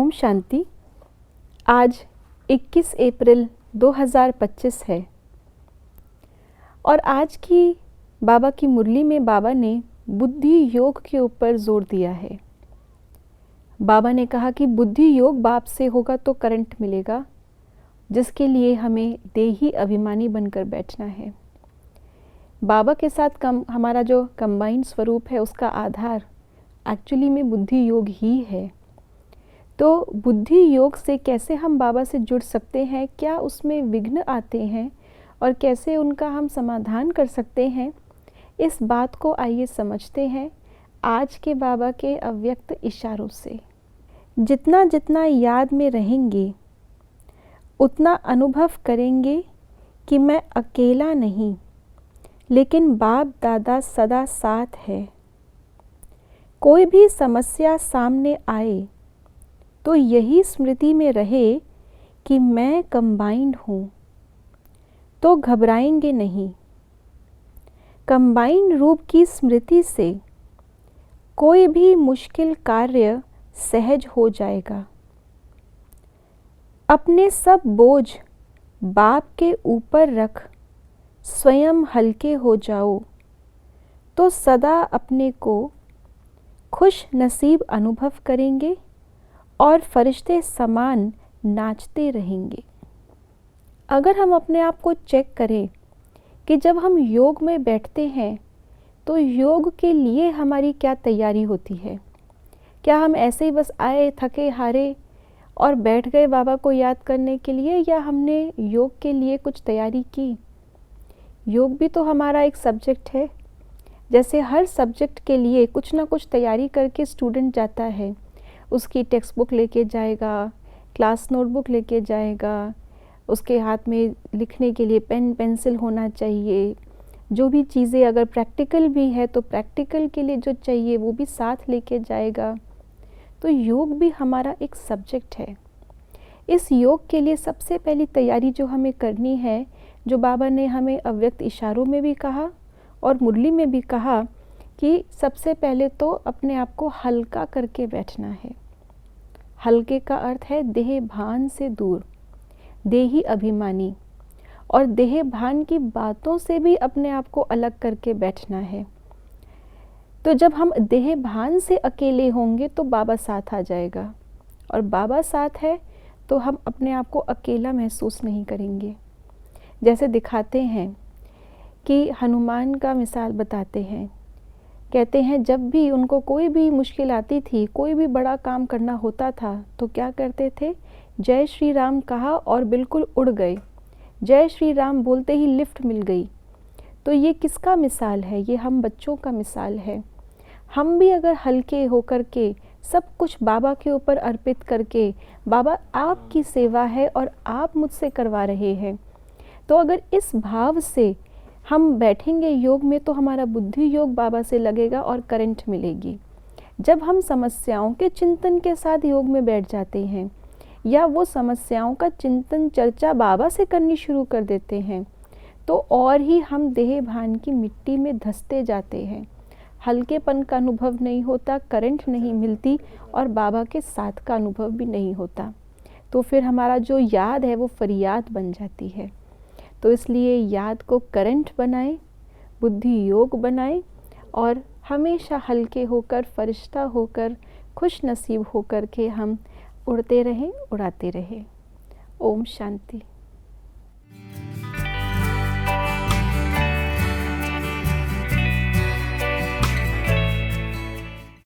ओम शांति। आज 21 अप्रैल 2025 है और आज की बाबा की मुरली में बाबा ने बुद्धि योग के ऊपर जोर दिया है। बाबा ने कहा कि बुद्धि योग बाप से होगा तो करंट मिलेगा, जिसके लिए हमें देही अभिमानी बनकर बैठना है। बाबा के साथ हमारा जो कंबाइंड स्वरूप है उसका आधार एक्चुअली में बुद्धि योग ही है। तो बुद्धि योग से कैसे हम बाबा से जुड़ सकते हैं, क्या उसमें विघ्न आते हैं और कैसे उनका हम समाधान कर सकते हैं, इस बात को आइए समझते हैं आज के बाबा के अव्यक्त इशारों से। जितना जितना याद में रहेंगे उतना अनुभव करेंगे कि मैं अकेला नहीं, लेकिन बाप दादा सदा साथ है। कोई भी समस्या सामने आए तो यही स्मृति में रहे कि मैं कंबाइंड हूँ, तो घबराएंगे नहीं। कंबाइंड रूप की स्मृति से कोई भी मुश्किल कार्य सहज हो जाएगा। अपने सब बोझ बाप के ऊपर रख स्वयं हल्के हो जाओ, तो सदा अपने को खुश नसीब अनुभव करेंगे और फरिश्ते समान नाचते रहेंगे। अगर हम अपने आप को चेक करें कि जब हम योग में बैठते हैं तो योग के लिए हमारी क्या तैयारी होती है। क्या हम ऐसे ही बस आए थके हारे और बैठ गए बाबा को याद करने के लिए, या हमने योग के लिए कुछ तैयारी की। योग भी तो हमारा एक सब्जेक्ट है। जैसे हर सब्जेक्ट के लिए कुछ ना कुछ तैयारी करके स्टूडेंट जाता है, उसकी टेक्स्ट बुक लेके जाएगा, क्लास नोटबुक लेके जाएगा, उसके हाथ में लिखने के लिए पेन पेंसिल होना चाहिए। जो भी चीज़ें अगर प्रैक्टिकल भी है तो प्रैक्टिकल के लिए जो चाहिए वो भी साथ लेके जाएगा। तो योग भी हमारा एक सब्जेक्ट है। इस योग के लिए सबसे पहली तैयारी जो हमें करनी है, जो बाबा ने हमें अव्यक्त इशारों में भी कहा और मुरली में भी कहा, कि सबसे पहले तो अपने आप को हल्का करके बैठना है। हल्के का अर्थ है देह भान से दूर, देही अभिमानी, और देह भान की बातों से भी अपने आप को अलग करके बैठना है। तो जब हम देह भान से अकेले होंगे तो बाबा साथ आ जाएगा, और बाबा साथ है तो हम अपने आप को अकेला महसूस नहीं करेंगे। जैसे दिखाते हैं कि हनुमान का मिसाल बताते हैं, कहते हैं जब भी उनको कोई भी मुश्किल आती थी, कोई भी बड़ा काम करना होता था, तो क्या करते थे, जय श्री राम कहा और बिल्कुल उड़ गए। जय श्री राम बोलते ही लिफ्ट मिल गई। तो ये किसका मिसाल है? ये हम बच्चों का मिसाल है। हम भी अगर हल्के होकर के सब कुछ बाबा के ऊपर अर्पित करके, बाबा आपकी सेवा है और आप मुझसे करवा रहे हैं, तो अगर इस भाव से हम बैठेंगे योग में तो हमारा बुद्धि योग बाबा से लगेगा और करंट मिलेगी। जब हम समस्याओं के चिंतन के साथ योग में बैठ जाते हैं या वो समस्याओं का चिंतन चर्चा बाबा से करनी शुरू कर देते हैं, तो और ही हम देह भान की मिट्टी में धंसते जाते हैं। हल्केपन का अनुभव नहीं होता, करंट नहीं मिलती और बाबा के साथ का अनुभव भी नहीं होता। तो फिर हमारा जो याद है वो फरियाद बन जाती है। तो इसलिए याद को करंट बनाएं, बुद्धि योग बनाएं और हमेशा हल्के होकर, फरिश्ता होकर, खुश नसीब होकर के हम उड़ते रहें, उड़ाते रहें। ओम शांति।